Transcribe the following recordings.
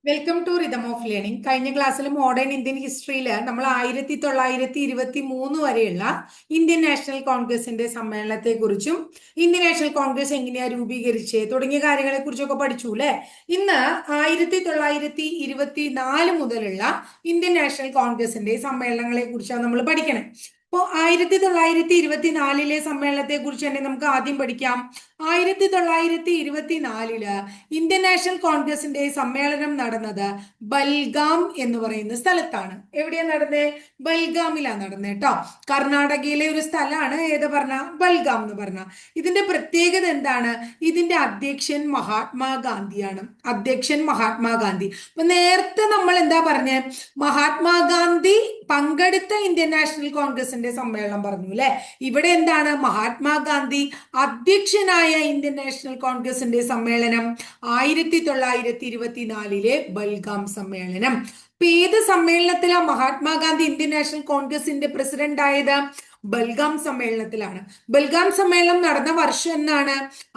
Welcome to rhythm of learning. കഴിഞ്ഞ ക്ലാസ്സിൽ modern Indian ഹിസ്റ്ററിയിൽ നമ്മൾ 1923 വരെയുള്ള ഇന്ത്യൻ നാഷണൽ കോൺഗ്രസിന്റെ സമ്മേളനത്തെ കുറിച്ചും ഇന്ത്യൻ നാഷണൽ കോൺഗ്രസ് എങ്ങനെയാ രൂപീകരിച്ചത് തുടങ്ങിയ കാര്യങ്ങളെ കുറിച്ചൊക്കെ പഠിച്ചു അല്ലെ. ഇന്ന് 1924 മുതലുള്ള ഇന്ത്യൻ നാഷണൽ കോൺഗ്രസിന്റെ സമ്മേളനങ്ങളെ കുറിച്ചാണ് നമ്മൾ പഠിക്കണേ. അപ്പോ 1924 സമ്മേളനത്തെ കുറിച്ച് തന്നെ നമുക്ക് ആദ്യം പഠിക്കാം. 1924 ഇന്ത്യൻ നാഷണൽ കോൺഗ്രസിന്റെ സമ്മേളനം നടന്നത് ബൽഗാം എന്ന് പറയുന്ന സ്ഥലത്താണ്. എവിടെയാ നടന്നേ? ബൽഗാമിലാണ് നടന്നത് കേട്ടോ. കർണാടകയിലെ ഒരു സ്ഥലമാണ്. ഏത് പറഞ്ഞ? ബൽഗാം എന്ന് പറഞ്ഞ. ഇതിന്റെ പ്രത്യേകത എന്താണ്? ഇതിന്റെ അധ്യക്ഷൻ മഹാത്മാഗാന്ധിയാണ്. അധ്യക്ഷൻ മഹാത്മാഗാന്ധി. അപ്പൊ നേരത്തെ നമ്മൾ എന്താ പറഞ്ഞേ? മഹാത്മാഗാന്ധി പങ്കെടുത്ത ഇന്ത്യൻ നാഷണൽ കോൺഗ്രസിന്റെ സമ്മേളനം പറഞ്ഞു അല്ലെ. ഇവിടെ എന്താണ്? മഹാത്മാഗാന്ധി അധ്യക്ഷനായ ഇന്ത്യൻ നാഷണൽ കോൺഗ്രസിന്റെ സമ്മേളനം 1924 ബൽഗാം സമ്മേളനം. ഇപ്പൊ ഏത് സമ്മേളനത്തിലാണ് മഹാത്മാഗാന്ധി ഇന്ത്യൻ നാഷണൽ കോൺഗ്രസിന്റെ പ്രസിഡന്റ് ആയത്? ബൽഗാം സമ്മേളനത്തിലാണ്. ബൽഗാം സമ്മേളനം നടന്ന വർഷം എന്നാണ്?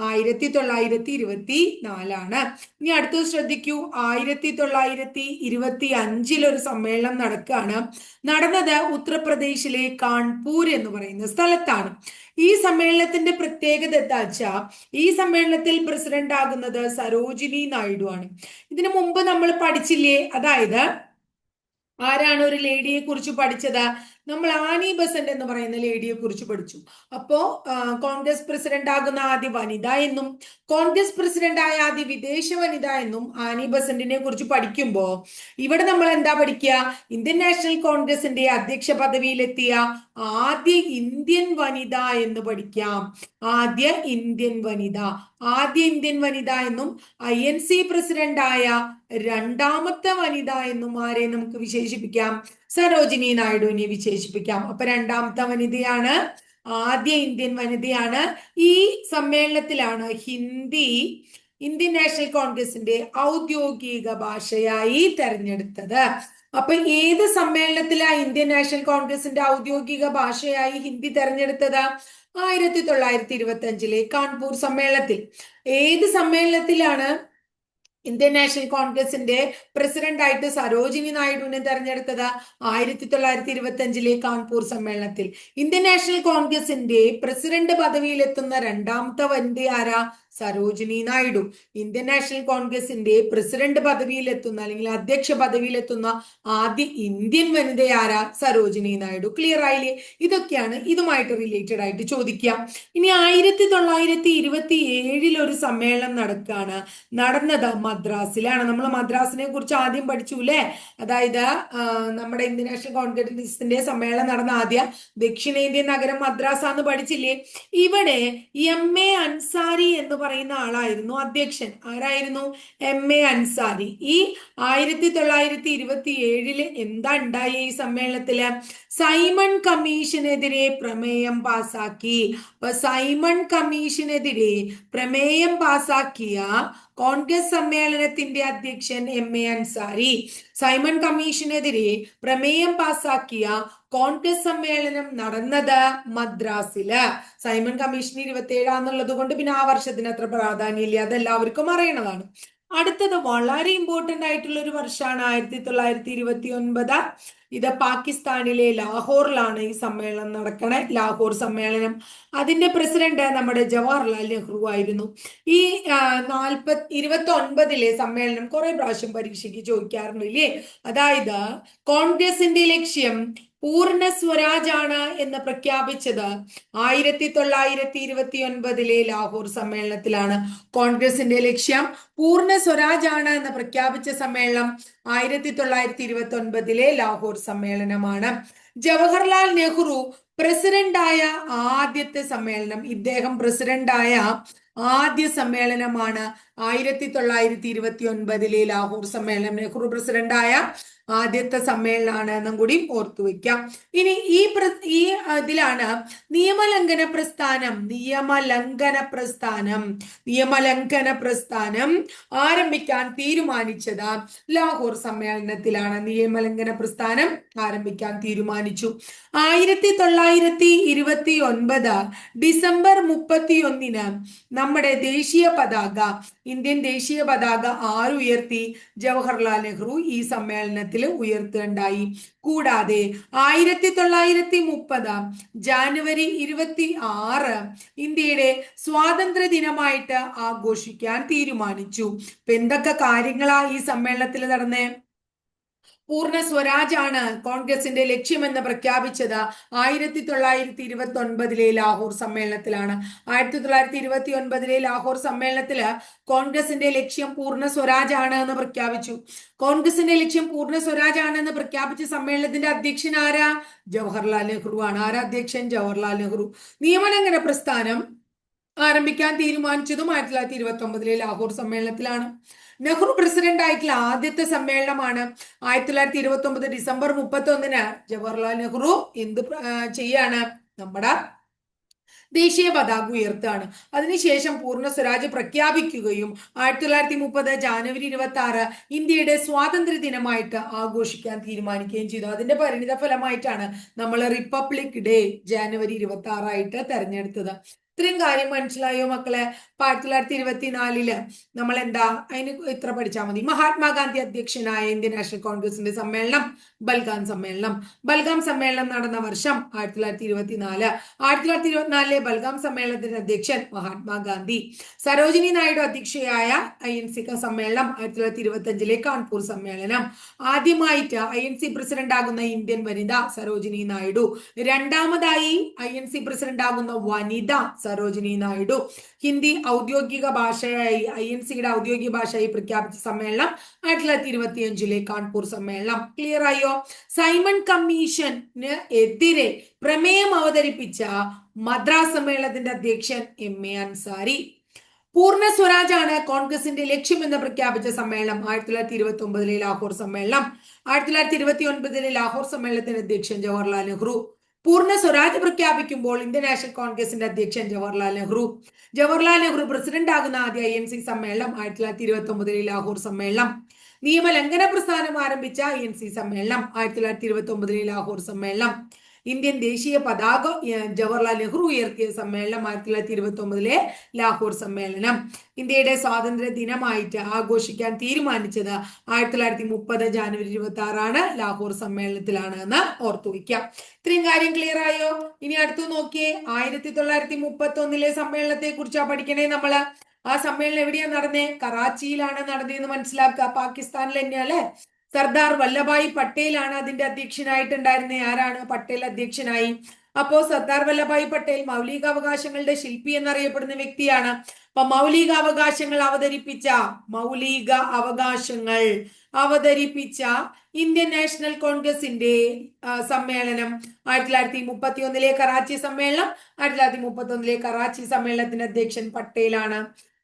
1924. ഇനി അടുത്തത് ശ്രദ്ധിക്കൂ. 1925 ഒരു സമ്മേളനം നടക്കുകയാണ്. നടന്നത് ഉത്തർപ്രദേശിലെ കാൺപൂർ എന്ന് പറയുന്ന സ്ഥലത്താണ്. ഈ സമ്മേളനത്തിന്റെ പ്രത്യേകത എന്താ വെച്ചാൽ ഈ സമ്മേളനത്തിൽ പ്രസിഡന്റ് ആകുന്നത് സരോജിനി നായിഡു ആണ്. ഇതിനു മുമ്പ് നമ്മൾ പഠിച്ചില്ലേ? അതായത് ആരാണ് ഒരു ലേഡിയെ കുറിച്ച് പഠിച്ചത്? നമ്മൾ ആനി ബസന്റ് എന്ന് പറയുന്ന ലേഡിയെ കുറിച്ച് പഠിച്ചു. അപ്പോ കോൺഗ്രസ് പ്രസിഡന്റ് ആകുന്ന ആദ്യ വനിത എന്നും കോൺഗ്രസ് പ്രസിഡന്റ് ആയ ആദ്യ വിദേശ വനിത എന്നും ആനി ബസന്റിനെ കുറിച്ച് പഠിക്കുമ്പോ ഇവിടെ നമ്മൾ എന്താ പഠിക്കുക? ഇന്ത്യൻ നാഷണൽ കോൺഗ്രസിന്റെ അധ്യക്ഷ പദവിയിലെത്തിയ ആദ്യ ഇന്ത്യൻ വനിത എന്ന് പഠിക്കാം. ആദ്യ ഇന്ത്യൻ വനിത. ആദ്യ ഇന്ത്യൻ വനിത എന്നും INC പ്രസിഡന്റ് ആയ രണ്ടാമത്തെ വനിത എന്നും ആരെ നമുക്ക് വിശേഷിപ്പിക്കാം? സരോജിനി നായിഡുവിനെ വിശേഷിപ്പിക്കാം. അപ്പൊ രണ്ടാമത്തെ വനിതയാണ്, ആദ്യ ഇന്ത്യൻ വനിതയാണ്. ഈ സമ്മേളനത്തിലാണ് ഹിന്ദി ഇന്ത്യൻ നാഷണൽ കോൺഗ്രസിന്റെ ഔദ്യോഗിക ഭാഷയായി തെരഞ്ഞെടുത്തത്. അപ്പൊ ഏത് സമ്മേളനത്തിലാണ് ഇന്ത്യൻ നാഷണൽ കോൺഗ്രസിന്റെ ഔദ്യോഗിക ഭാഷയായി ഹിന്ദി തെരഞ്ഞെടുത്തത്? 1925 കാൺപൂർ സമ്മേളനത്തിൽ. ഏത് സമ്മേളനത്തിലാണ് ഇന്ത്യൻ നാഷണൽ കോൺഗ്രസിന്റെ പ്രസിഡന്റ് ആയിട്ട് സരോജിനി നായിഡുവിനെ തെരഞ്ഞെടുത്തത്? 1925 കാൺപൂർ സമ്മേളനത്തിൽ. ഇന്ത്യൻ നാഷണൽ കോൺഗ്രസിന്റെ പ്രസിഡന്റ് പദവിയിലെത്തുന്ന രണ്ടാമത്തെ വനിത ആരാ? സരോജിനി നായിഡു. ഇന്ത്യൻ നാഷണൽ കോൺഗ്രസിന്റെ പ്രസിഡന്റ് പദവിയിലെത്തുന്ന അല്ലെങ്കിൽ അധ്യക്ഷ പദവിയിലെത്തുന്ന ആദ്യ ഇന്ത്യൻ വനിത ആരാ? സരോജിനി നായിഡു. ക്ലിയർ ആയില്ലേ? ഇതൊക്കെയാണ് ഇതുമായിട്ട് റിലേറ്റഡ് ആയിട്ട് ചോദിക്കുക. ഇനി 1927 ഒരു സമ്മേളനം നടക്കുകയാണ്. നടന്നത് മദ്രാസിലാണ്. നമ്മൾ മദ്രാസിനെ കുറിച്ച് ആദ്യം പഠിച്ചു അല്ലെ. അതായത് നമ്മുടെ ഇന്ത്യൻ നാഷണൽ കോൺഗ്രസിന്റെ സമ്മേളനം നടന്ന ആദ്യ ദക്ഷിണേന്ത്യൻ നഗരം മദ്രാസാന്ന് പഠിച്ചില്ലേ. ഇവിടെ MA അൻസാരി എന്ന് പറയുന്ന ആളായിരുന്നു അധ്യക്ഷൻ. ആരായിരുന്നു? MA അൻസാരി. ഈ 1927 എന്താ ഉണ്ടായ ഈ സമ്മേളനത്തില്? സൈമൺ കമ്മീഷനെതിരെ പ്രമേയം പാസാക്കി. അപ്പൊ സൈമൺ കമ്മീഷനെതിരെ പ്രമേയം പാസാക്കിയ കോൺഗ്രസ് സമ്മേളനത്തിന്റെ അധ്യക്ഷൻ MA അൻസാരി. സൈമൺ കമ്മീഷനെതിരെ പ്രമേയം പാസാക്കിയ കോൺഗ്രസ് സമ്മേളനം നടന്നത് മദ്രാസില്. സൈമൺ കമ്മീഷൻ 27 കൊണ്ട് പിന്നെ ആ വർഷത്തിന് അത്ര പ്രാധാന്യമില്ല, അതെല്ലാവർക്കും അറിയണതാണ്. അടുത്തത് വളരെ ഇമ്പോർട്ടന്റ് ആയിട്ടുള്ള ഒരു വർഷമാണ് 1929. ഇത് പാകിസ്ഥാനിലെ ലാഹോറിലാണ് ഈ സമ്മേളനം നടക്കണേ. ലാഹോർ സമ്മേളനം. അതിന്റെ പ്രസിഡന്റ് നമ്മുടെ ജവഹർലാൽ നെഹ്റു ആയിരുന്നു. ഈ 29 സമ്മേളനം കുറെ പ്രാവശ്യം പരീക്ഷയ്ക്ക് ചോദിക്കാറുണ്ട്. അതായത് കോൺഗ്രസിന്റെ ലക്ഷ്യം പൂർണ്ണ സ്വരാജ് ആണ് എന്ന് പ്രഖ്യാപിച്ചത് 1929 ലാഹോർ സമ്മേളനത്തിലാണ്. കോൺഗ്രസിന്റെ ലക്ഷ്യം പൂർണ്ണ സ്വരാജ് ആണ് എന്ന് പ്രഖ്യാപിച്ച സമ്മേളനം 1929 ലാഹോർ സമ്മേളനമാണ്. ജവഹർലാൽ നെഹ്റു പ്രസിഡന്റായ ആദ്യത്തെ സമ്മേളനം, ഇദ്ദേഹം പ്രസിഡന്റായ ആദ്യ സമ്മേളനമാണ് 1929 ലാഹോർ സമ്മേളനം. നെഹ്റു പ്രസിഡന്റായ ആദ്യത്തെ സമ്മേളനമാണ് എന്നും കൂടി ഓർത്തു വെക്കാം. ഇനി ഈ ഇതിലാണ് നിയമലംഘന പ്രസ്ഥാനം ആരംഭിക്കാൻ തീരുമാനിച്ചത് ലാഹോർ സമ്മേളനത്തിലാണ്. നിയമലംഘന പ്രസ്ഥാനം ആരംഭിക്കാൻ തീരുമാനിച്ചു. 1929 ഡിസംബർ 31 നമ്മുടെ ദേശീയ പതാക ഇന്ത്യൻ ദേശീയ പതാക ആരുയർത്തി? ജവഹർലാൽ നെഹ്റു ഈ സമ്മേളനത്തിൽ ഉയർത്തുകയുണ്ടായി. കൂടാതെ 1930 ജാനുവരി 26 ഇന്ത്യയുടെ സ്വാതന്ത്ര്യ ദിനമായിട്ട് ആഘോഷിക്കാൻ തീരുമാനിച്ചു. ഇപ്പൊ എന്തൊക്കെ കാര്യങ്ങളാ ഈ സമ്മേളനത്തിൽ നടന്നേ? പൂർണ്ണ സ്വരാജാണ് കോൺഗ്രസിന്റെ ലക്ഷ്യമെന്ന് പ്രഖ്യാപിച്ചത് 1929 ലാഹോർ സമ്മേളനത്തിലാണ്. 1929 ലാഹോർ സമ്മേളനത്തില് കോൺഗ്രസിന്റെ ലക്ഷ്യം പൂർണ്ണ സ്വരാജാണ് എന്ന് പ്രഖ്യാപിച്ചു. കോൺഗ്രസിന്റെ ലക്ഷ്യം പൂർണ്ണ സ്വരാജാണ് എന്ന് പ്രഖ്യാപിച്ച സമ്മേളനത്തിന്റെ അധ്യക്ഷൻ ആരാ? ജവഹർലാൽ നെഹ്റു ആണ്. ആരാ അധ്യക്ഷൻ? ജവഹർലാൽ നെഹ്റു. നിയമലംഘന പ്രസ്ഥാനം ആരംഭിക്കാൻ തീരുമാനിച്ചതും 1929 ലാഹോർ സമ്മേളനത്തിലാണ്. നെഹ്റു പ്രസിഡന്റ് ആയിട്ടുള്ള ആദ്യത്തെ സമ്മേളനമാണ് 1929 ഡിസംബർ 31 ജവഹർലാൽ നെഹ്റു എന്ത് ചെയ്യാണ്? നമ്മുടെ ദേശീയ പതാക ഉയർത്താണ്. അതിനുശേഷം പൂർണ്ണ സ്വരാജ് പ്രഖ്യാപിക്കുകയും 1930 ജാനുവരി 26 ഇന്ത്യയുടെ സ്വാതന്ത്ര്യ ദിനമായിട്ട് ആഘോഷിക്കാൻ തീരുമാനിക്കുകയും ചെയ്തു. അതിന്റെ പരിണിത ഫലമായിട്ടാണ് നമ്മൾ റിപ്പബ്ലിക് ഡേ ജാനുവരി 26 ആയിട്ട് തെരഞ്ഞെടുത്തത്. ഇത്രയും കാര്യം മനസ്സിലായോ മക്കളെ? 1924 നമ്മൾ എന്താ അതിന് ഇത്ര പഠിച്ചാൽ മതി. മഹാത്മാഗാന്ധി അധ്യക്ഷനായ ഇന്ത്യൻ നാഷണൽ കോൺഗ്രസിന്റെ സമ്മേളനം ബൽഗാം സമ്മേളനം. ബൽഗാം സമ്മേളനം നടന്ന വർഷം 1924. 1924 ബൽഗാം സമ്മേളനത്തിന്റെ അധ്യക്ഷൻ മഹാത്മാഗാന്ധി. സരോജിനി നായിഡു അധ്യക്ഷയായ INC സമ്മേളനം 1925 കാൺപൂർ സമ്മേളനം. ആദ്യമായിട്ട് INC പ്രസിഡന്റ് ആകുന്ന ഇന്ത്യൻ വനിത സരോജിനി നായിഡു. രണ്ടാമതായി INC പ്രസിഡന്റ് ആകുന്ന വനിത സരോജിനി നായിഡു. ഹിന്ദി ഔദ്യോഗിക ഭാഷയായി INCയുടെ ഔദ്യോഗിക ഭാഷയായി പ്രഖ്യാപിച്ച സമ്മേളനം 1925 കാൺപൂർ സമ്മേളനം. ക്ലിയർ ആയോ? സൈമൺ കമ്മീഷന് എതിരെ പ്രമേയം അവതരിപ്പിച്ച മദ്രാസ് സമ്മേളനത്തിന്റെ അധ്യക്ഷൻ MA അൻസാരി. പൂർണ്ണ സ്വരാജാണ് കോൺഗ്രസിന്റെ ലക്ഷ്യമെന്ന് പ്രഖ്യാപിച്ച സമ്മേളനം 1929 ലാഹോർ സമ്മേളനം. 1929 ലാഹോർ സമ്മേളനത്തിന്റെ അധ്യക്ഷൻ ജവഹർലാൽ നെഹ്റു. പൂർണ്ണ സ്വരാജ് പ്രഖ്യാപിക്കുമ്പോൾ ഇന്ത്യൻ നാഷണൽ കോൺഗ്രസിന്റെ അധ്യക്ഷൻ ജവഹർലാൽ നെഹ്റു. ജവഹർലാൽ നെഹ്റു പ്രസിഡന്റ് ആകുന്ന ആദ്യ INC സമ്മേളനം 1929 ലാഹോർ സമ്മേളനം. നിയമലംഘന പ്രസ്ഥാനം ആരംഭിച്ച INC സമ്മേളനം 1929 ലാഹോർ സമ്മേളനം. ഇന്ത്യൻ ദേശീയ പതാക ജവഹർലാൽ നെഹ്റു ഉയർത്തിയ സമ്മേളനം 1929 ലാഹോർ സമ്മേളനം. ഇന്ത്യയുടെ സ്വാതന്ത്ര്യ ദിനമായിട്ട് ആഘോഷിക്കാൻ തീരുമാനിച്ചത് 1930 ജാനുവരി 26 ആണ്. ലാഹോർ സമ്മേളനത്തിലാണ് എന്ന് ഓർത്തു വയ്ക്കാം. ഇത്രയും കാര്യം ക്ലിയർ ആയോ? ഇനി അടുത്ത് നോക്കിയേ, 1931 സമ്മേളനത്തെ കുറിച്ചാ പഠിക്കണേ നമ്മള്. ആ സമ്മേളനം എവിടെയാ നടന്നേ? കറാച്ചിയിലാണ് നടന്നതെന്ന് മനസ്സിലാക്കുക. പാകിസ്ഥാനിൽ തന്നെയാ അല്ലെ. സർദാർ വല്ലഭായ് പട്ടേലാണ് അതിന്റെ അധ്യക്ഷനായിട്ടുണ്ടായിരുന്നത്. ആരാണ്? പട്ടേൽ അധ്യക്ഷനായി. അപ്പോ സർദാർ വല്ലഭായ് പട്ടേൽ മൗലികാവകാശങ്ങളുടെ ശില്പി എന്നറിയപ്പെടുന്ന വ്യക്തിയാണ്. അപ്പൊ മൗലിക അവകാശങ്ങൾ അവതരിപ്പിച്ച ഇന്ത്യൻ നാഷണൽ കോൺഗ്രസിന്റെ സമ്മേളനം 1931 കറാച്ചി സമ്മേളനം. 1931 കറാച്ചി സമ്മേളനത്തിന്റെ അധ്യക്ഷൻ പട്ടേലാണ്.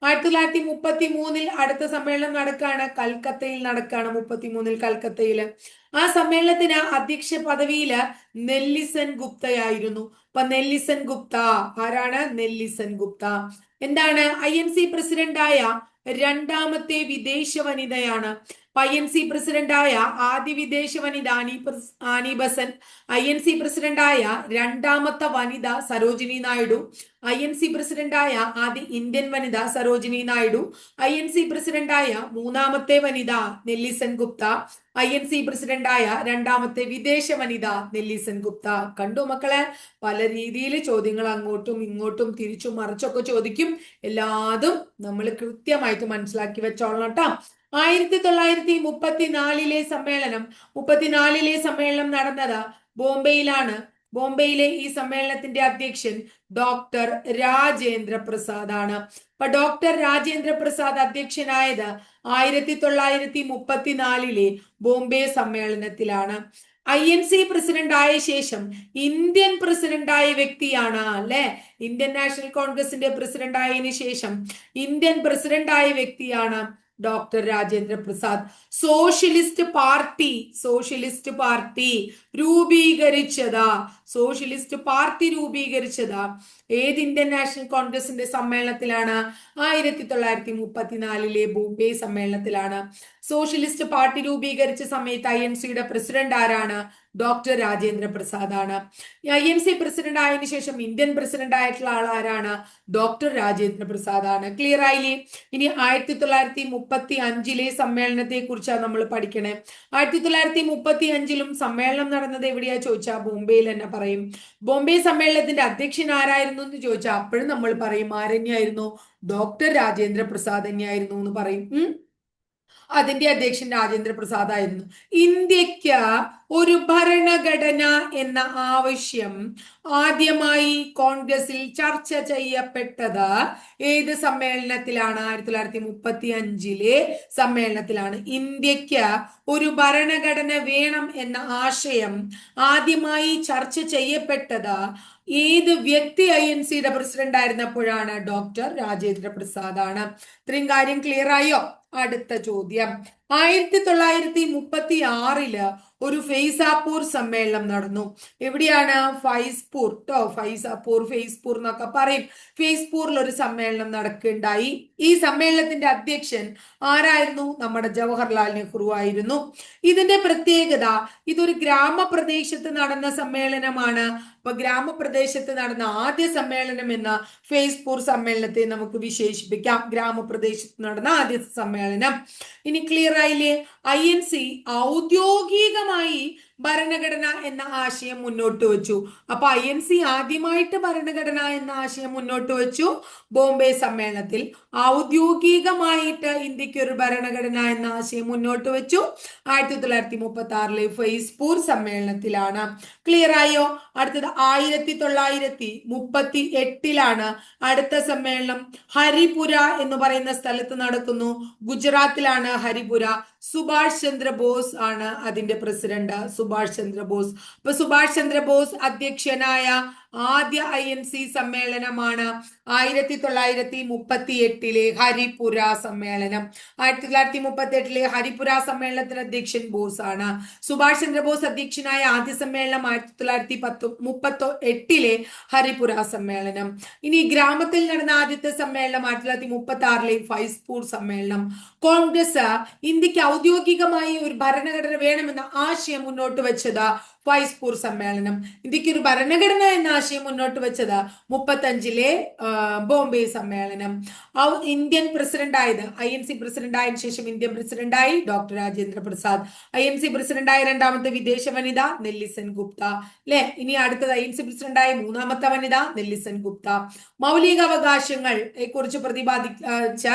1933 അടുത്ത സമ്മേളനം നടക്കാണ്, കൽക്കത്തയിൽ നടക്കാണ്. 33 കൽക്കത്തയില്. ആ സമ്മേളനത്തിന് അധ്യക്ഷ പദവിയില് നെല്ലിസൺ ഗുപ്തയായിരുന്നു. അപ്പൊ നെല്ലിസൺ ഗുപ്ത ആരാണ്? നെല്ലിസൺ ഗുപ്ത എന്താണ്? INC പ്രസിഡന്റായ രണ്ടാമത്തെ വിദേശ വനിതയാണ്. INC പ്രസിഡന്റായ ആദ്യ വിദേശ വനിത ആനി ബസന്റ്. INC പ്രസിഡന്റായ രണ്ടാമത്തെ വനിത സരോജിനി നായിഡു. INC പ്രസിഡന്റായ ആദ്യ ഇന്ത്യൻ വനിത സരോജിനി നായിഡു. INC പ്രസിഡന്റായ മൂന്നാമത്തെ വനിത നെല്ലിസൺ ഗുപ്ത. INC പ്രസിഡന്റായ രണ്ടാമത്തെ വിദേശ വനിത നെല്ലിസൺ ഗുപ്ത. കണ്ടു മക്കളെ? പല രീതിയിൽ ചോദ്യങ്ങൾ അങ്ങോട്ടും ഇങ്ങോട്ടും തിരിച്ചും മറിച്ചൊക്കെ ചോദിക്കും. എല്ലാതും നമ്മൾ കൃത്യമായിട്ട് മനസ്സിലാക്കി വെച്ചോളണം കേട്ടോ. 1934 സമ്മേളനം നടന്നത് ബോംബെയിലാണ്. ബോംബെയിലെ ഈ സമ്മേളനത്തിന്റെ അധ്യക്ഷൻ ഡോക്ടർ രാജേന്ദ്ര പ്രസാദ് ആണ്. അപ്പൊ ഡോക്ടർ രാജേന്ദ്ര പ്രസാദ് അധ്യക്ഷനായത് 1934 ബോംബെ സമ്മേളനത്തിലാണ്. INC പ്രസിഡന്റ് ആയ ശേഷം ഇന്ത്യൻ പ്രസിഡന്റ് ആയ വ്യക്തിയാണ് അല്ലെ. ഇന്ത്യൻ നാഷണൽ കോൺഗ്രസിന്റെ പ്രസിഡന്റ് ആയതിനു ശേഷം ഇന്ത്യൻ പ്രസിഡന്റ് ആയ വ്യക്തിയാണ് doctor Rajendra Prasad. Socialist party രൂപീകരിച്ചത് ഏത് ഇന്ത്യൻ നാഷണൽ കോൺഗ്രസിന്റെ സമ്മേളനത്തിലാണ്? 1934 ബോംബെ സമ്മേളനത്തിലാണ്. സോഷ്യലിസ്റ്റ് പാർട്ടി രൂപീകരിച്ച സമയത്ത് INCയുടെ പ്രസിഡന്റ് ആരാണ്? ഡോക്ടർ രാജേന്ദ്ര പ്രസാദ് ആണ്. INC പ്രസിഡന്റ് ആയതിനു ശേഷം ഇന്ത്യൻ പ്രസിഡന്റ് ആയിട്ടുള്ള ആൾ ആരാണ്? ഡോക്ടർ രാജേന്ദ്ര പ്രസാദ് ആണ്. ക്ലിയർ ആയില്ലേ? ഇനി 1935 സമ്മേളനത്തെ കുറിച്ചാണ് നമ്മൾ പഠിക്കണേ. 1935 സമ്മേളനം നടന്നത് എവിടെയാ ചോദിച്ചാൽ ബോംബെയിൽ തന്നെ പറയും. ബോംബെ സമ്മേളനത്തിന്റെ അധ്യക്ഷൻ ആരായിരുന്നു എന്ന് ചോദിച്ചാൽ അപ്പോഴും നമ്മൾ പറയും ആരെന്നെയായിരുന്നു? ഡോക്ടർ രാജേന്ദ്ര പ്രസാദ് തന്നെയായിരുന്നു എന്ന് പറയും. അതിന്റെ അധ്യക്ഷൻ രാജേന്ദ്ര പ്രസാദ് ആയിരുന്നു. ഇന്ത്യക്ക് ഒരു ഭരണഘടന എന്ന ആവശ്യം ആദ്യമായി കോൺഗ്രസിൽ ചർച്ച ചെയ്യപ്പെട്ടത് ഏത് സമ്മേളനത്തിലാണ്? 1935 സമ്മേളനത്തിലാണ്. ഇന്ത്യക്ക് ഒരു ഭരണഘടന വേണം എന്ന ആശയം ആദ്യമായി ചർച്ച ചെയ്യപ്പെട്ടത് ഏത് വ്യക്തി INCയുടെ പ്രസിഡന്റ് ആയിരുന്നപ്പോഴാണ്? ഡോക്ടർ രാജേന്ദ്ര പ്രസാദ് ആണ്. ഇത്രയും കാര്യം ക്ലിയർ ആയോ? അടുത്ത ചോദ്യം, 1936 ഒരു ഫെയ്സാപൂർ സമ്മേളനം നടന്നു. എവിടെയാണ്? ഫൈസ്പൂർ ട്ടോ. ഫെയ്സ്പൂർ എന്നൊക്കെ പറയും. ഫെയ്സ്പൂരിൽ ഒരു സമ്മേളനം നടക്കുകയുണ്ടായി. ഈ സമ്മേളനത്തിന്റെ അധ്യക്ഷൻ ആരായിരുന്നു? നമ്മുടെ ജവഹർലാൽ നെഹ്റു ആയിരുന്നു. ഇതിന്റെ പ്രത്യേകത, ഇതൊരു ഗ്രാമപ്രദേശത്ത് നടന്ന സമ്മേളനമാണ്. അപ്പൊ ഗ്രാമപ്രദേശത്ത് നടന്ന ആദ്യ സമ്മേളനം എന്ന ഫെയ്സ്പൂർ സമ്മേളനത്തെ നമുക്ക് വിശേഷിപ്പിക്കാം. ഗ്രാമപ്രദേശത്ത് നടന്ന ആദ്യ സമ്മേളനം. ഇനി ക്ലിയർ ആയില്ലേ? INC ഔദ്യോഗികമായി ഭരണഘടന എന്ന ആശയം മുന്നോട്ട് വെച്ചു. അപ്പൊ INC ആദ്യമായിട്ട് ഭരണഘടന എന്ന ആശയം മുന്നോട്ട് വെച്ചു ബോംബെ സമ്മേളനത്തിൽ. ഔദ്യോഗികമായിട്ട് ഇന്ത്യക്ക് ഒരു ഭരണഘടന എന്ന ആശയം മുന്നോട്ട് വെച്ചു 1936 ഫെയ്സ്പൂർ സമ്മേളനത്തിലാണ്. ക്ലിയർ ആയോ? അടുത്തത് 1938 അടുത്ത സമ്മേളനം ഹരിപുര എന്ന് പറയുന്ന സ്ഥലത്ത് നടക്കുന്നു. ഗുജറാത്തിലാണ് ഹരിപുര. സുഭാഷ് ചന്ദ്രബോസ് ആണ് അതിന്റെ പ്രസിഡന്റ്. സുഭാഷ് ചന്ദ്രബോസ്. അപ്പൊ സുഭാഷ് ചന്ദ്രബോസ് അധ്യക്ഷനായ ആദ്യ INC സമ്മേളനമാണ് 1938 ഹരിപുര സമ്മേളനം. 1938 ഹരിപുര സമ്മേളനത്തിന് അധ്യക്ഷൻ ബോസ് ആണ്. സുഭാഷ് ചന്ദ്രബോസ് അധ്യക്ഷനായ ആദ്യ സമ്മേളനം 1938 ഹരിപുര സമ്മേളനം. ഇനി ഗ്രാമത്തിൽ നടന്ന ആദ്യത്തെ സമ്മേളനം 1936 ഫൈസ്പൂർ സമ്മേളനം. കോൺഗ്രസ് ഇന്ത്യക്ക് ഔദ്യോഗികമായി ഒരു ഭരണഘടന വേണമെന്ന ആശയം മുന്നോട്ട് വെച്ചത് ഫൈസ്പൂർ സമ്മേളനം. ഇന്ത്യക്ക് ഒരു ഭരണഘടന എന്ന ആശയം മുന്നോട്ട് വെച്ചത് 35 ബോംബെ സമ്മേളനം. ഇന്ത്യൻ പ്രസിഡന്റ് ആയത് INC പ്രസിഡന്റ് ആയതിനു ശേഷം ഇന്ത്യൻ പ്രസിഡന്റായി ഡോക്ടർ രാജേന്ദ്ര പ്രസാദ്. INC പ്രസിഡന്റായ രണ്ടാമത്തെ വിദേശ വനിത നെല്ലിസൺ ഗുപ്ത. അല്ലെ? ഇനി അടുത്തത് INC പ്രസിഡന്റായ മൂന്നാമത്തെ വനിത നെല്ലിസൺ ഗുപ്ത. മൗലികാവകാശങ്ങളെ കുറിച്ച് പ്രതിപാദിച്ച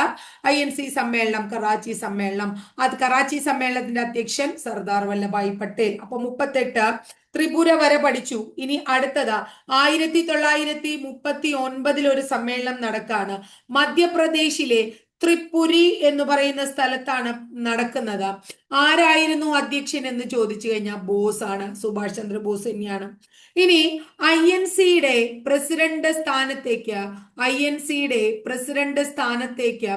INC സമ്മേളനം കറാച്ചി സമ്മേളനം. അത് കറാച്ചി സമ്മേളനത്തിന്റെ അധ്യക്ഷൻ സർദാർ വല്ലഭായ് പട്ടേൽ. അപ്പൊ 38 ത്രിപുര വരെ പഠിച്ചു. ഇനി അടുത്തത് 1939 ഒരു സമ്മേളനം നടക്കാണ്. മധ്യപ്രദേശിലെ ത്രിപുരി എന്ന് പറയുന്ന സ്ഥലത്താണ് നടക്കുന്നത്. ആരായിരുന്നു അധ്യക്ഷൻ എന്ന് ചോദിച്ചു കഴിഞ്ഞാൽ ബോസ് ആണ്. സുഭാഷ് ചന്ദ്ര ബോസ് തന്നെയാണ്. ഇനി INCയുടെ പ്രസിഡന്റ് സ്ഥാനത്തേക്ക്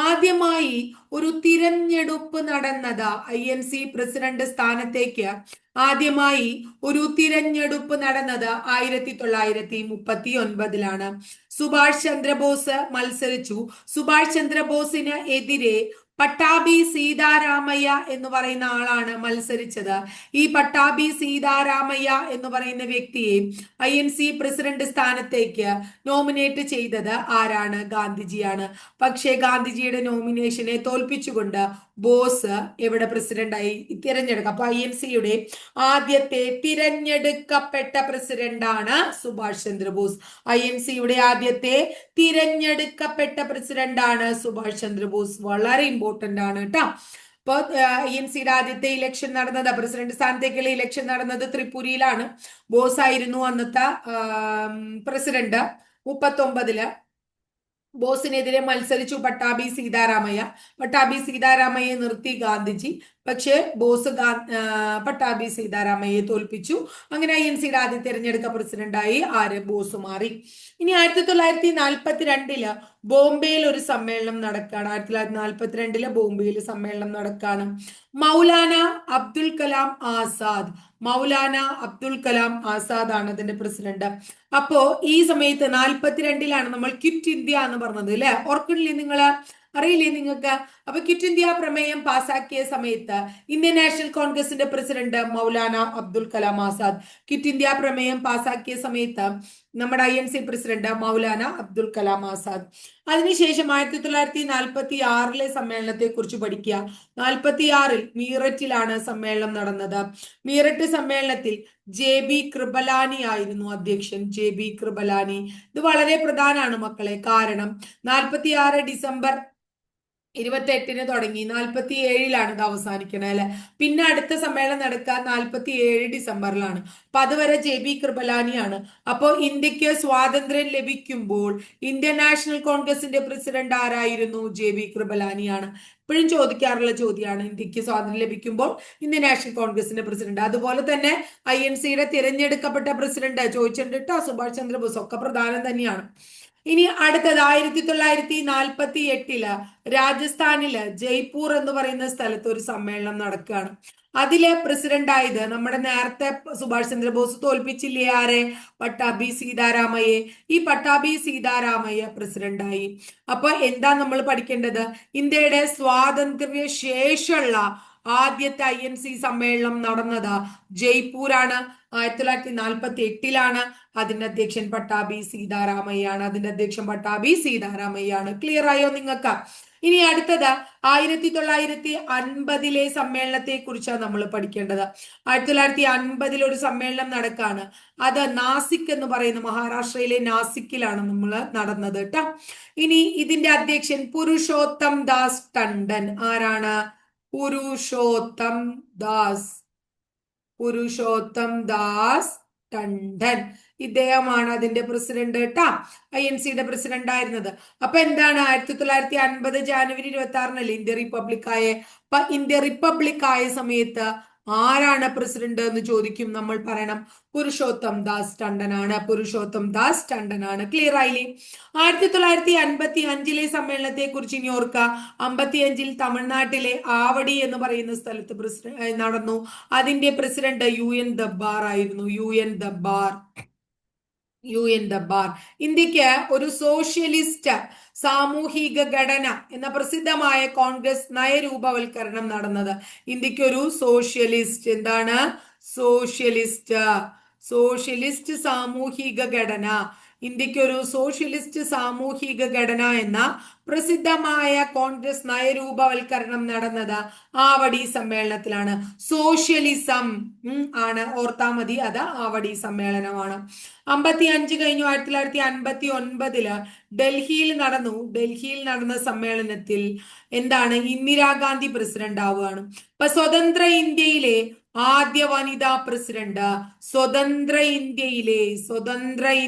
ആദ്യമായി ഒരു തിരഞ്ഞെടുപ്പ് നടന്നത് INC പ്രസിഡന്റ് സ്ഥാനത്തേക്ക് ആദ്യമായി ഒരു തിരഞ്ഞെടുപ്പ് നടന്നത് 1939 സുഭാഷ് ചന്ദ്രബോസ് മത്സരിച്ചു. സുഭാഷ് ചന്ദ്രബോസിന് എതിരെ പട്ടാഭി സീതാരാമയ്യ എന്ന് പറയുന്ന ആളാണ് മത്സരിച്ചത്. ഈ പട്ടാഭി സീതാരാമയ്യ എന്ന് പറയുന്ന വ്യക്തിയെ INC പ്രസിഡന്റ് സ്ഥാനത്തേക്ക് നോമിനേറ്റ് ചെയ്തത് ആരാണ്? ഗാന്ധിജിയാണ്. പക്ഷേ ഗാന്ധിജിയുടെ നോമിനേഷനെ തോൽപ്പിച്ചുകൊണ്ട് ബോസ് എവിടെ പ്രസിഡന്റായി തിരഞ്ഞെടുക്കുക. അപ്പൊ INCയുടെ ആദ്യത്തെ തിരഞ്ഞെടുക്കപ്പെട്ട പ്രസിഡന്റാണ് സുഭാഷ് ചന്ദ്രബോസ്. INCയുടെ ആദ്യത്തെ തിരഞ്ഞെടുക്കപ്പെട്ട പ്രസിഡന്റാണ് സുഭാഷ് ചന്ദ്രബോസ്. വളരെ ഇമ്പോർട്ടന്റ് ആണ് കേട്ടോ. ഇപ്പൊ INCയുടെ ആദ്യത്തെ ഇലക്ഷൻ നടന്നത്, പ്രസിഡന്റ് സ്ഥാനത്തേക്കുള്ള ഇലക്ഷൻ നടന്നത് ത്രിപുരയിലാണ്. ബോസ് ആയിരുന്നു അന്നത്തെ പ്രസിഡന്റ്. 39 ബോസിനെതിരെ മത്സരിച്ചു പട്ടാഭി സീതാരാമയ്യെ നിർത്തി ഗാന്ധിജി. പക്ഷേ ബോസ് പട്ടാഭി സീതാരാമയ്യെ തോൽപ്പിച്ചു. അങ്ങനെ INCയുടെ ആദ്യ തെരഞ്ഞെടുക്ക പ്രസിഡന്റായി ബോസ് മാറി. ഇനി 1942 ബോംബെയിൽ ഒരു സമ്മേളനം നടക്കുകയാണ്. 1942 ബോംബെയിൽ സമ്മേളനം നടക്കുകയാണ്. മൗലാന അബ്ദുൽ കലാം ആസാദ് ആണ് അതിന്റെ പ്രസിഡന്റ്. അപ്പോ ഈ സമയത്ത് 42 നമ്മൾ ക്വിറ്റ് ഇന്ത്യ എന്ന് പറഞ്ഞത് അല്ലെ? ഓർക്കണില്ലേ നിങ്ങള്? അറിയില്ലേ നിങ്ങൾക്ക്? അപ്പൊ ക്വിറ്റ് ഇന്ത്യ പ്രമേയം പാസാക്കിയ സമയത്ത് ഇന്ത്യൻ നാഷണൽ കോൺഗ്രസിന്റെ president Maulana Abdul Kalam Azad. Quit India പ്രമേയം പാസാക്കിയ സമയത്ത് നമ്മുടെ INC പ്രസിഡന്റ് മൗലാന അബ്ദുൽ കലാം ആസാദ്. അതിനുശേഷം 1946 സമ്മേളനത്തെ കുറിച്ച് പഠിക്കുക. 46 മീററ്റിലാണ് സമ്മേളനം നടന്നത്. മീററ്റ് സമ്മേളനത്തിൽ JB കൃപലാനി ആയിരുന്നു അധ്യക്ഷൻ. JB കൃപലാനി. ഇത് വളരെ പ്രധാനമാണ് മക്കളെ. കാരണം 46 ഡിസംബർ 28 തുടങ്ങി 47 ഇത് അവസാനിക്കണേ അല്ലെ. പിന്നെ അടുത്ത സമ്മേളനം നടക്കുക 47 ഡിസംബറിലാണ്. അപ്പൊ അതുവരെ JB കൃപലാനിയാണ്. അപ്പോ ഇന്ത്യക്ക് സ്വാതന്ത്ര്യം ലഭിക്കുമ്പോൾ ഇന്ത്യൻ നാഷണൽ കോൺഗ്രസിന്റെ പ്രസിഡന്റ് ആരായിരുന്നു? JB കൃപലാനിയാണ്. ഇപ്പോഴും ചോദിക്കാറുള്ള ചോദ്യമാണ്, ഇന്ത്യക്ക് സ്വാതന്ത്ര്യം ലഭിക്കുമ്പോൾ ഇന്ത്യൻ നാഷണൽ കോൺഗ്രസിന്റെ പ്രസിഡന്റ്. അതുപോലെ തന്നെ INCയുടെ തിരഞ്ഞെടുക്കപ്പെട്ട പ്രസിഡന്റ് ചോദിച്ചിട്ടുണ്ട് കേട്ടോ. സുഭാഷ് ചന്ദ്രബോസ്. ഒക്കെ പ്രധാനം തന്നെയാണ്. ഇനി അടുത്തത് 1948 രാജസ്ഥാനില് ജയ്പൂർ എന്ന് പറയുന്ന സ്ഥലത്ത് ഒരു സമ്മേളനം നടക്കുകയാണ്. അതിലെ പ്രസിഡന്റ് ആയത് നമ്മുടെ നേരത്തെ സുഭാഷ് ചന്ദ്രബോസ് തോൽപ്പിച്ചില്ലേ ആരെ? പട്ടാഭി സീതാരാമയ്യെ. ഈ പട്ടാഭി സീതാരാമയ്യ പ്രസിഡന്റായി. അപ്പൊ എന്താ നമ്മൾ പഠിക്കേണ്ടത്? ഇന്ത്യയുടെ സ്വാതന്ത്ര്യ ശേഷമുള്ള ആദ്യത്തെ INC സമ്മേളനം നടന്നത് ജയ്പൂരാണ്. 1948 അതിന്റെ അധ്യക്ഷൻ പട്ടാഭി സീതാരാമയ്യാണ്. ക്ലിയർ ആയോ നിങ്ങൾക്ക്? ഇനി അടുത്തത് 1950 സമ്മേളനത്തെ കുറിച്ചാണ് നമ്മൾ പഠിക്കേണ്ടത്. 1950 ഒരു സമ്മേളനം നടക്കാണ്. അത് നാസിക് എന്ന് പറയുന്ന മഹാരാഷ്ട്രയിലെ നാസിക്കിലാണ് നമ്മൾ നടന്നത് കേട്ടോ. ഇനി ഇതിന്റെ അധ്യക്ഷൻ പുരുഷോത്തം ദാസ് ടണ്ടൻ. ആരാണ്? പുരുഷോത്തം ദാസ് ടണ്ടൻ. ഇദ്ദേഹമാണ് അതിന്റെ പ്രസിഡന്റ് കേട്ടാ. INCയുടെ പ്രസിഡന്റ് ആയിരുന്നത്. അപ്പൊ എന്താണ്? 1950 ജാനുവരി 26 ഇന്ത്യ റിപ്പബ്ലിക് ആയ. അപ്പൊ ഇന്ത്യ റിപ്പബ്ലിക് ആയ സമയത്ത് ആരാണ് പ്രസിഡന്റ് എന്ന് ചോദിക്കും. നമ്മൾ പറയണം പുരുഷോത്തം ദാസ് ടണ്ടൻ ആണ്. ക്ലിയർ ആയില്ലേ? 1955 സമ്മേളനത്തെ കുറിച്ച് ഇനി ഓർക്കുക. 55 തമിഴ്നാട്ടിലെ ആവടി എന്ന് പറയുന്ന സ്ഥലത്ത് നടന്നു. അതിന്റെ പ്രസിഡന്റ് UN ദബ്ബാർ ആയിരുന്നു. UN ദബ്ബാർ. ഇന്ത്യക്ക് ഒരു സോഷ്യലിസ്റ്റ് സാമൂഹിക ഘടന എന്ന പ്രസിദ്ധമായ കോൺഗ്രസ് നയരൂപവൽക്കരണം നടന്നത്. ഇന്ത്യക്ക് ഒരു സോഷ്യലിസ്റ്റ്, എന്താണ്? സോഷ്യലിസ്റ്റ് സാമൂഹിക ഘടന. ഇന്ത്യക്ക് ഒരു സോഷ്യലിസ്റ്റ് സാമൂഹിക ഘടന എന്ന പ്രസിദ്ധമായ കോൺഗ്രസ് നയരൂപവൽക്കരണം നടന്നത് ആവടി സമ്മേളനത്തിലാണ്. സോഷ്യലിസം ആണ്, ഓർത്താ മതി. അത് ആവടി സമ്മേളനമാണ്. 55 കഴിഞ്ഞു. 1959 ഡൽഹിയിൽ നടന്ന സമ്മേളനത്തിൽ എന്താണ്? ഇന്ദിരാഗാന്ധി പ്രസിഡന്റ് ആവുകയാണ്. ഇപ്പൊ സ്വതന്ത്ര ഇന്ത്യയിലെ ആദ്യ വനിതാ പ്രസിഡന്റ്, സ്വതന്ത്ര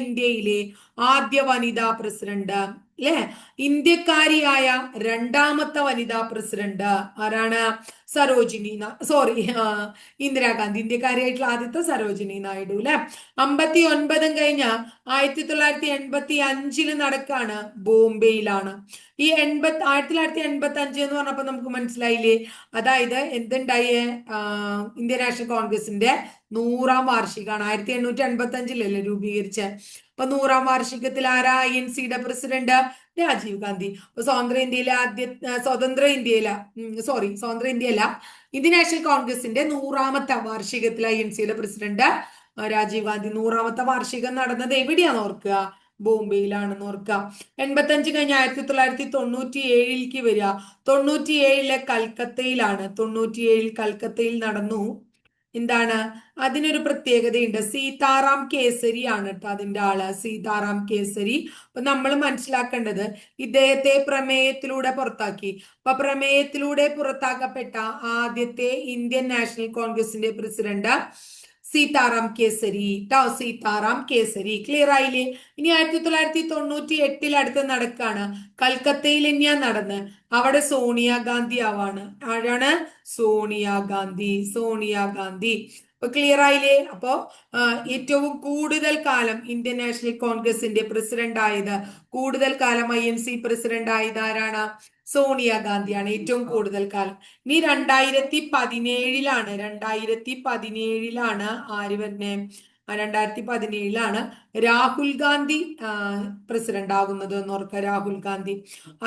ഇന്ത്യയിലെ ആദ്യ വനിതാ പ്രസിഡന്റ് അല്ലെ? ഇന്ത്യക്കാരിയായ രണ്ടാമത്തെ വനിതാ പ്രസിഡന്റ് ആരാണ്? ഇന്ദിരാഗാന്ധി. ഇന്ത്യക്കാരിയായിട്ടുള്ള ആദ്യത്തെ സരോജിനി നായിഡു അല്ലെ? 59 കഴിഞ്ഞ 1985 നടക്കാണ്. ബോംബെയിലാണ്. ഈ 1985 എന്ന് പറഞ്ഞപ്പോ നമുക്ക് മനസ്സിലായില്ലേ? അതായത് എന്തുണ്ടായേ? ഇന്ത്യൻ നാഷണൽ കോൺഗ്രസിന്റെ 100ാം വാർഷികമാണ്. 1885 രൂപീകരിച്ച. അപ്പൊ 100ാം വാർഷികത്തിൽ ആരാ INCയുടെ പ്രസിഡന്റ്? രാജീവ് ഗാന്ധി. അപ്പൊ സ്വതന്ത്ര ഇന്ത്യയില ഇന്ത്യൻ നാഷണൽ കോൺഗ്രസിന്റെ 100ാമത്തെ വാർഷികത്തിൽ INCയുടെ പ്രസിഡന്റ് രാജീവ് ഗാന്ധി. 100ാമത്തെ വാർഷികം നടന്നത് എവിടെയാന്ന് ഓർക്കുക? ബോംബെയിലാണെന്ന് ഓർക്കുക. 85 കഴിഞ്ഞ 1997 വരിക. 97 കൽക്കത്തയിലാണ്. 97 കൽക്കത്തയിൽ നടന്നു. എന്താണ്? അതിനൊരു പ്രത്യേകതയുണ്ട്. സീതാറാം കേസരി ആണ് കേട്ടോ അതിന്റെ ആള്. സീതാറാം കേസരി. അപ്പൊ നമ്മൾ മനസ്സിലാക്കേണ്ടത് ഇദ്ദേഹത്തെ പ്രമേയത്തിലൂടെ പുറത്താക്കി. അപ്പൊ പ്രമേയത്തിലൂടെ പുറത്താക്കപ്പെട്ട ആദ്യത്തെ ഇന്ത്യൻ നാഷണൽ കോൺഗ്രസിന്റെ പ്രസിഡന്റ് സീതാറാം കേസരി. ക്ലിയർ ആയില്ലേ? ഇനി 1998 അടുത്ത് നടക്കാണ്. കൽക്കത്തയിൽ തന്നെയാ നടന്ന്. അവിടെ സോണിയാഗാന്ധി ആവാണ്. ആരാണ്? സോണിയാഗാന്ധി. അപ്പൊ ക്ലിയർ ആയില്ലേ? അപ്പോ ഏറ്റവും കൂടുതൽ കാലം ഇന്ത്യൻ നാഷണൽ കോൺഗ്രസിന്റെ പ്രസിഡന്റ് ആയത്, കൂടുതൽ കാലം INC പ്രസിഡന്റ് ആയത് ആരാണ്? സോണിയാഗാന്ധിയാണ്. ഏറ്റവും കൂടുതൽ കാലം. ഇനി 2017 ആര് വരുന്നേ? 2017 രാഹുൽ ഗാന്ധി പ്രസിഡന്റ് ആകുന്നത് എന്ന് ഓർക്കുക. രാഹുൽ ഗാന്ധി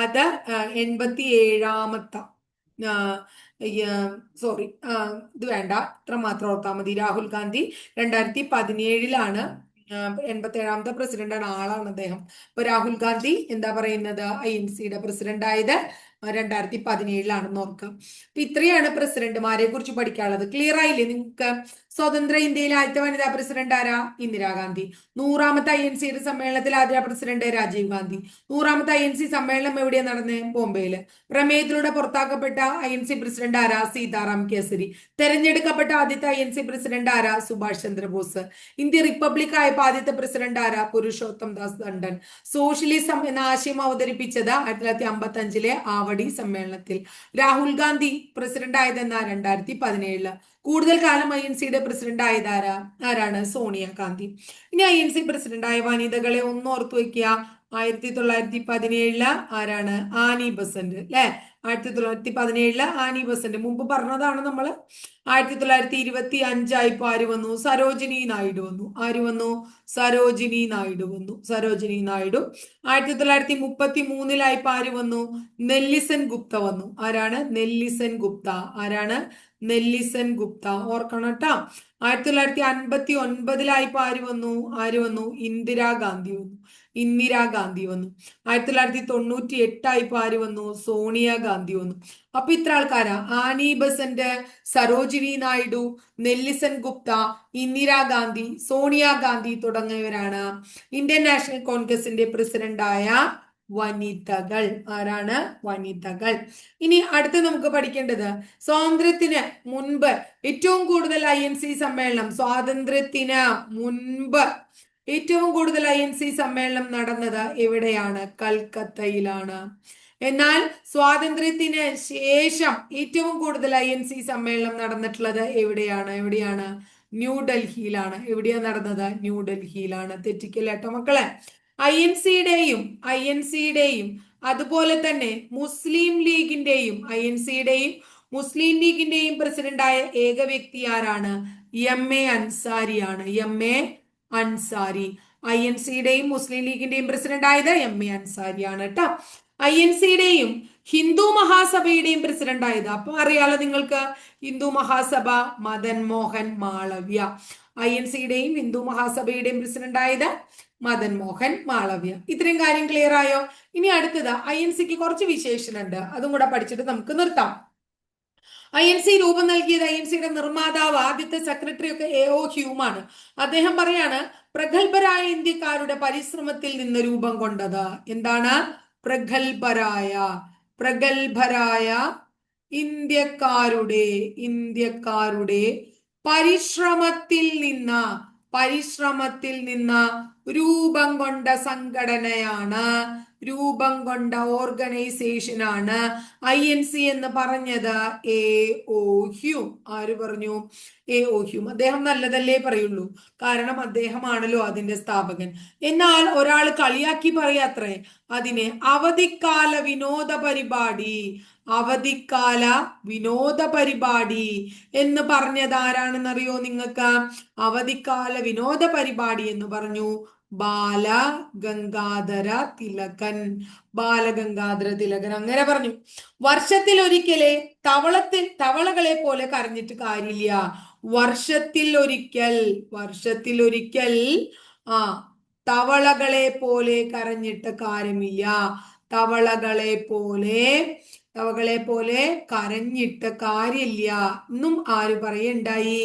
അത് 87ാമത്തെ സോറി ഇത് വേണ്ട, ഇത്ര മാത്രം ഓർത്താൽ മതി. രാഹുൽ ഗാന്ധി 2017 87ാമത്തെ പ്രസിഡന്റാണ്, ആളാണ് അദ്ദേഹം. അപ്പൊ രാഹുൽ ഗാന്ധി എന്താ പറയുന്നത്, INCയുടെ പ്രസിഡന്റ് ആയത് 2017 ഓർക്കാം. അപ്പൊ ഇത്രയാണ് പ്രസിഡന്റുമാരെ കുറിച്ച് പഠിക്കാനുള്ളത്. ക്ലിയർ ആയില്ലേ നിങ്ങൾക്ക്? സ്വതന്ത്ര ഇന്ത്യയിലെ ആദ്യത്തെ വനിതാ പ്രസിഡന്റ് ആരാ? ഇന്ദിരാഗാന്ധി. 100ാമത്തെ INCയുടെ സമ്മേളനത്തിൽ ആദ്യ പ്രസിഡന്റ് രാജീവ് ഗാന്ധി. 100ാമത്തെ INC സമ്മേളനം എവിടെയാണ് നടന്നത്? ബോംബെയില്. പ്രമേയത്തിലൂടെ പുറത്താക്കപ്പെട്ട INC പ്രസിഡന്റ് ആരാ? സീതാറാം കേസരി. തെരഞ്ഞെടുക്കപ്പെട്ട ആദ്യത്തെ INC പ്രസിഡന്റ് ആരാ? സുഭാഷ് ചന്ദ്രബോസ്. ഇന്ത്യ റിപ്പബ്ലിക് ആയപ്പോൾ ആദ്യത്തെ പ്രസിഡന്റ് ആരാ? പുരുഷോത്തം ദാസ് ദണ്ഡൻ. സോഷ്യലിസം എന്ന ആശയം അവതരിപ്പിച്ചത് 1955 ആവടി സമ്മേളനത്തിൽ. രാഹുൽ ഗാന്ധി പ്രസിഡന്റ് ആയതെന്നാ 2017. കൂടുതൽ കാലം INCയുടെ പ്രസിഡന്റ് ആരാണ്? സോണിയാഗാന്ധി. ഇനി INC പ്രസിഡന്റ് ആയ വനിതകളെ ഒന്ന് ഓർത്തു വെക്കുക. 1917 ആരാണ്? ആനി ബസന്റ് അല്ലെ. 1917 ആനി ബസന്റ് മുമ്പ് പറഞ്ഞതാണ് നമ്മള്. 1925 ആര് വന്നു? സരോജിനി നായിഡു വന്നു. ആര് വന്നു? സരോജിനി നായിഡു വന്നു. സരോജിനി നായിഡു. 1933 ആര് വന്നു? നെല്ലിസൺ ഗുപ്ത വന്നു. ആരാണ്? നെല്ലിസൺ ഗുപ്ത. ആരാണ്? നെല്ലിസൺ ഗുപ്ത. ഓർക്കണം കേട്ടോ. 1959 ആര് വന്നു? ഇന്ദിരാഗാന്ധി വന്നു. ഇന്ദിരാഗാന്ധി വന്നു. 1998 ആര് വന്നു? സോണിയാഗാന്ധി വന്നു. അപ്പൊ ഇത്ര ആൾക്കാരാ: ആനി ബസന്റ്, സരോജിനി നായിഡു, നെല്ലിസൺ ഗുപ്ത, ഇന്ദിരാഗാന്ധി, സോണിയാഗാന്ധി തുടങ്ങിയവരാണ് ഇന്ത്യൻ നാഷണൽ കോൺഗ്രസിന്റെ പ്രസിഡന്റായ വനിതകൾ. ആരാണ്? വനിതകൾ. ഇനി അടുത്ത് നമുക്ക് പഠിക്കേണ്ടത്, സ്വാതന്ത്ര്യത്തിന് മുൻപ് ഏറ്റവും കൂടുതൽ INC സമ്മേളനം, സ്വാതന്ത്ര്യത്തിന് മുൻപ് ഏറ്റവും കൂടുതൽ INC സമ്മേളനം നടന്നത് എവിടെയാണ്? കൽക്കത്തയിലാണ്. എന്നാൽ സ്വാതന്ത്ര്യത്തിന് ശേഷം ഏറ്റവും കൂടുതൽ INC സമ്മേളനം നടന്നിട്ടുള്ളത് എവിടെയാണ്? ന്യൂഡൽഹിയിലാണ്. എവിടെയാ നടന്നത്? ന്യൂഡൽഹിയിലാണ്. തെറ്റിക്കല്ല കേട്ടോ മക്കളെ. INCയുടെയും അതുപോലെ തന്നെ മുസ്ലിം ലീഗിന്റെയും മുസ്ലിം ലീഗിന്റെയും പ്രസിഡന്റായ ഏക വ്യക്തി ആരാണ്? MA അൻസാരിയാണ്. MA അൻസാരി. INCയുടെയും മുസ്ലിം ലീഗിന്റെയും പ്രസിഡന്റ് ആയത് MA അൻസാരിയാണ് കേട്ടോ. INCയുടെയും ഹിന്ദു മഹാസഭയുടെയും പ്രസിഡന്റ് ആയത്, അപ്പൊ അറിയാലോ നിങ്ങൾക്ക്, ഹിന്ദു മഹാസഭ മദൻ മോഹൻ മാളവ്യ. INCയുടെയും ഹിന്ദു മഹാസഭയുടെയും പ്രസിഡന്റ് ആയത് മദൻ മോഹൻ മാളവ്യ. ഇത്രയും കാര്യം ക്ലിയർ ആയോ? ഇനി അടുത്തത് INCക്ക് കുറച്ച് വിശേഷണുണ്ട്, അതും കൂടെ പഠിച്ചിട്ട് നമുക്ക് നിർത്താം. INC രൂപം നൽകിയത്, INCയുടെ നിർമ്മാതാവ്, ആദ്യത്തെ സെക്രട്ടറി ഒക്കെ AO ഹ്യൂമാണ്. അദ്ദേഹം പറയാണ്, പ്രഗത്ഭരായ ഇന്ത്യക്കാരുടെ പരിശ്രമത്തിൽ നിന്ന് രൂപം കൊണ്ടത്. എന്താണ്? പ്രഗത്ഭരായ ഇന്ത്യക്കാരുടെ പരിശ്രമത്തിൽ നിന്ന് രൂപം കൊണ്ട സംഘടനയാണ്, രൂപം കൊണ്ട ഓർഗനൈസേഷനാണ് INC എന്ന് പറഞ്ഞത് AO ഹ്യൂം. ആര് പറഞ്ഞു? AO Hume. അദ്ദേഹം നല്ലതല്ലേ പറയുള്ളൂ, കാരണം അദ്ദേഹമാണല്ലോ അതിന്റെ സ്ഥാപകൻ. എന്നാൽ ഒരാൾ കളിയാക്കി പറയാത്രേ അതിനെ, അവധിക്കാല വിനോദ പരിപാടി എന്ന് പറഞ്ഞത് ആരാണെന്നറിയോ നിങ്ങൾക്ക്? അവധിക്കാല വിനോദ പരിപാടി എന്ന് പറഞ്ഞു ബാലഗംഗാധര തിലകൻ. അങ്ങനെ പറഞ്ഞു. വർഷത്തിൽ ഒരിക്കലേ തവളകളെ പോലെ കരഞ്ഞിട്ട് കാര്യമില്ല. വർഷത്തിൽ ഒരിക്കൽ തവളകളെ പോലെ കരഞ്ഞിട്ട് കാര്യമില്ല. തവളകളെ പോലെ കരഞ്ഞിട്ട് കാര്യമില്ല എന്നും ആര് പറയണ്ടായി?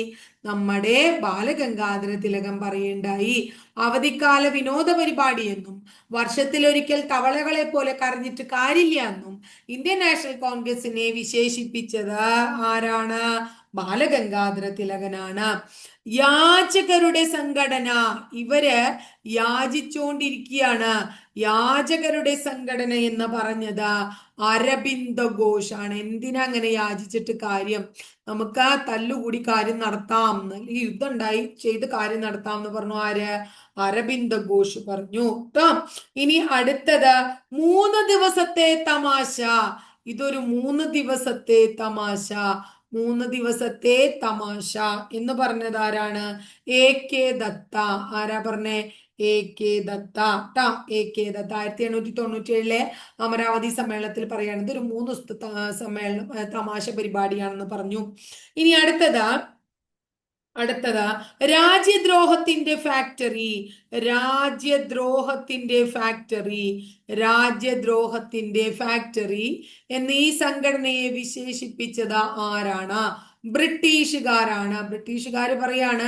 നമ്മുടെ ബാലഗംഗാധര തിലകൻ പറയണ്ടായി. അവധിക്കാല വിനോദ പരിപാടി എന്നും വർഷത്തിലൊരിക്കൽ തവളകളെ പോലെ കരഞ്ഞിട്ട് കാര്യമില്ല എന്നും ഇന്ത്യൻ നാഷണൽ കോൺഗ്രസിനെ വിശേഷിപ്പിച്ചത് ആരാണ്? ബാലഗംഗാധര തിലകനാണ്. യാചകരുടെ സംഘടന, ഇവര് യാചിച്ചുകൊണ്ടിരിക്കുകയാണ്. യാചകരുടെ സംഘടന എന്ന് പറഞ്ഞത് അരബിന്ദ ഘോഷാണ്. എന്തിനാ അങ്ങനെ യാചിച്ചിട്ട് കാര്യം? നമുക്ക് തല്ലുകൂടി കാര്യം നടത്താം, ഈ യുദ്ധം ഉണ്ടായി ചെയ്ത് കാര്യം നടത്താം എന്ന് പറഞ്ഞു. ആര്? അരബിന്ദ ഘോഷ് പറഞ്ഞു. ഇനി അടുത്തത് 3 ദിവസത്തെ തമാശ. ഇതൊരു 3 ദിവസത്തെ തമാശ. 3 ദിവസത്തെ തമാശ എന്ന് പറഞ്ഞത് ആരാണ്? A K Datta. ആരാ പറഞ്ഞേ? എ കെ ദത്ത ട്ടാ. എ കെ ദത്ത 1897 അമരാവതി സമ്മേളനത്തിൽ പറയുകയാണെങ്കിൽ ഒരു 3 ദിവസത്തെ സമ്മേളനം തമാശ പരിപാടിയാണെന്ന് പറഞ്ഞു. ഇനി അടുത്തത് രാജ്യദ്രോഹത്തിന്റെ ഫാക്ടറി. രാജ്യദ്രോഹത്തിന്റെ ഫാക്ടറി. രാജ്യദ്രോഹത്തിന്റെ ഫാക്ടറി എന്ന് ഈ സംഘടനയെ വിശേഷിപ്പിച്ചത് ആരാണ്? ബ്രിട്ടീഷുകാരാണ്. ബ്രിട്ടീഷുകാർ പറയാണ്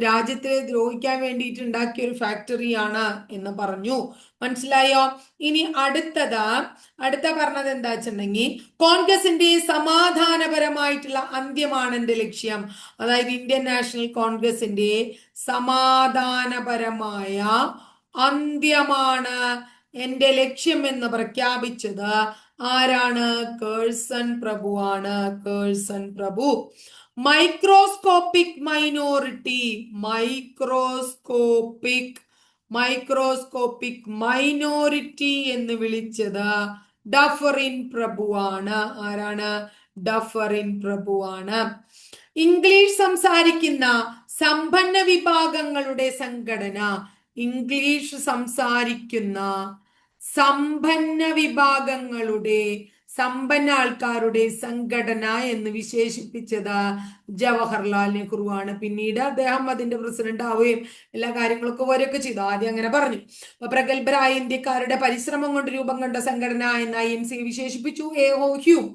രാജ്യത്തെ ദ്രോഹിക്കാൻ വേണ്ടിയിട്ട് ഉണ്ടാക്കിയ ഒരു ഫാക്ടറിയാണ് എന്ന് പറഞ്ഞു. മനസ്സിലായോ? ഇനി അടുത്ത പറഞ്ഞത് എന്താ വെച്ചിട്ടുണ്ടെങ്കിൽ കോൺഗ്രസിന്റെ സമാധാനപരമായിട്ടുള്ള അന്ത്യമാണ് എന്റെ ലക്ഷ്യം. അതായത് ഇന്ത്യൻ നാഷണൽ കോൺഗ്രസിന്റെ സമാധാനപരമായ അന്ത്യമാണ് എന്റെ ലക്ഷ്യം എന്ന് പ്രഖ്യാപിച്ചത് ആരാണ്? കേഴ്സൺ പ്രഭുവാണ്. കേഴ്സൺ പ്രഭു. മൈക്രോസ്കോപ്പിക് മൈനോറിറ്റി എന്ന് വിളിച്ചത് ഡഫറിൻ പ്രഭുവാണ്. ആരാണ്? ഡഫറിൻ പ്രഭുവാണ്. ഇംഗ്ലീഷ് സംസാരിക്കുന്ന സമ്പന്ന വിഭാഗങ്ങളുടെ സംഘടന. ഇംഗ്ലീഷ് സംസാരിക്കുന്ന സമ്പന്ന ആൾക്കാരുടെ സംഘടന എന്ന് വിശേഷിപ്പിച്ചത് ജവഹർലാൽ നെഹ്റു ആണ്. പിന്നീട് അദ്ദേഹം അതിന്റെ പ്രസിഡന്റ് ആവുകയും എല്ലാ കാര്യങ്ങളൊക്കെ വരികയൊക്കെ ചെയ്തു. ആദ്യം അങ്ങനെ പറഞ്ഞു. അപ്പൊ പ്രഗത്ഭരായ ഇന്ത്യക്കാരുടെ പരിശ്രമം കൊണ്ട് രൂപം കൊണ്ട സംഘടന എന്ന് INC വിശേഷിപ്പിച്ചു എ ഹോ ഹ്യൂം.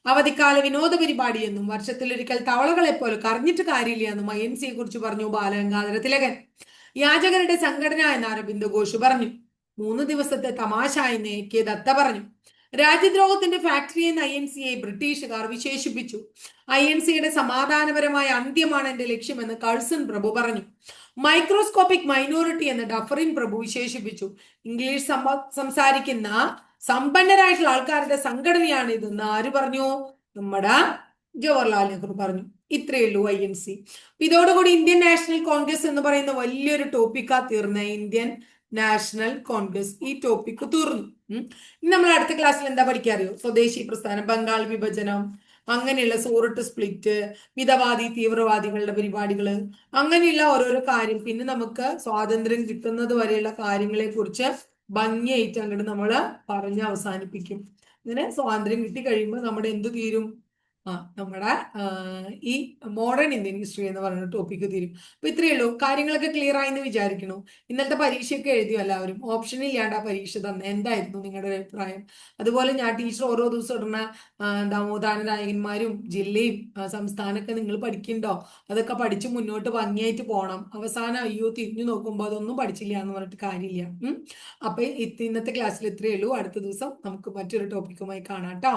അവധിക്കാല വിനോദ പരിപാടി എന്നും വർഷത്തിലൊരിക്കൽ തവളകളെ പോലെ കറിഞ്ഞിട്ട് കാര്യമില്ല എന്നും INC കുറിച്ച് പറഞ്ഞു ബാലഗംഗാധര തിലകൻ. യാചകരുടെ സംഘടന എന്ന് അരബിന്ദ് ഘോഷ് പറഞ്ഞു. 3 ദിവസത്തെ തമാശ എന്ന് എ കെ ദത്ത പറഞ്ഞു. രാജ്യദ്രോഹത്തിന്റെ ഫാക്ടറി എന്ന് INC ബ്രിട്ടീഷുകാർ വിശേഷിപ്പിച്ചു. INCയുടെ സമാധാനപരമായ അന്ത്യമാണ് എന്റെ ലക്ഷ്യമെന്ന് കഴ്സൺ പ്രഭു പറഞ്ഞു. മൈക്രോസ്കോപ്പിക് മൈനോറിറ്റി എന്ന് ഡഫറിൻ പ്രഭു വിശേഷിപ്പിച്ചു. ഇംഗ്ലീഷ് സംസാരിക്കുന്ന സമ്പന്നരായിട്ടുള്ള ആൾക്കാരുടെ സംഘടനയാണ് ഇതെന്ന് ആര് പറഞ്ഞു? നമ്മുടെ ജവഹർലാൽ നെഹ്റു പറഞ്ഞു. ഇത്രയേ ഉള്ളൂ INC. ഇതോടുകൂടി ഇന്ത്യൻ നാഷണൽ കോൺഗ്രസ് എന്ന് പറയുന്ന വലിയൊരു ടോപ്പിക്കാ തീർന്ന ഇന്ത്യൻ നാഷണൽ കോൺഗ്രസ്. ഈ ടോപ്പിക്ക് തീർന്നു. ഇനി നമ്മൾ അടുത്ത ക്ലാസ്സിൽ എന്താ പഠിക്കാറിയോ? സ്വദേശി പ്രസ്ഥാനം, ബംഗാൾ വിഭജനം, അങ്ങനെയുള്ള സൂററ്റ് സ്പ്ലിറ്റ്, മിതവാദി തീവ്രവാദികളുടെ പരിപാടികൾ, അങ്ങനെയുള്ള ഓരോരോ കാര്യം. പിന്നെ നമുക്ക് സ്വാതന്ത്ര്യം കിട്ടുന്നത് വരെയുള്ള കാര്യങ്ങളെ കുറിച്ച് ഭംഗിയായിട്ട് അങ്ങോട്ട് നമ്മൾ പറഞ്ഞ് അവസാനിപ്പിക്കും. ഇങ്ങനെ സ്വാതന്ത്ര്യം കിട്ടി കഴിയുമ്പോൾ നമ്മുടെ എന്ത് തീരും? നമ്മുടെ ഈ മോഡേൺ ഇന്ത്യൻ ഹിസ്റ്ററി എന്ന് പറയുന്ന ടോപ്പിക്ക് തീരും. അപ്പൊ ഇത്രയേ ഉള്ളൂ. കാര്യങ്ങളൊക്കെ ക്ലിയർ ആയെന്ന് വിചാരിക്കണു. ഇന്നത്തെ പരീക്ഷയൊക്കെ എഴുതിയോ എല്ലാവരും? ഓപ്ഷൻ ഇല്ലാണ്ട് ആ പരീക്ഷ തന്നെ. എന്തായിരുന്നു നിങ്ങളുടെ അഭിപ്രായം? അതുപോലെ ഞാൻ ടീച്ചർ ഓരോ ദിവസം ഇടുന്ന നവോത്ഥാന നായകന്മാരും ജില്ലയും സംസ്ഥാനമൊക്കെ നിങ്ങൾ പഠിക്കണ്ടോ? അതൊക്കെ പഠിച്ച് മുന്നോട്ട് ഭംഗിയായിട്ട് പോകണം. അവസാനം അയ്യോ തിരിഞ്ഞു നോക്കുമ്പോൾ അതൊന്നും പഠിച്ചില്ല എന്ന് പറഞ്ഞിട്ട് കാര്യമില്ല. അപ്പൊ ഇന്നത്തെ ക്ലാസ്സിൽ ഇത്രയേ ഉള്ളൂ. അടുത്ത ദിവസം നമുക്ക് മറ്റൊരു ടോപ്പിക്കുമായി കാണാം ട്ടോ.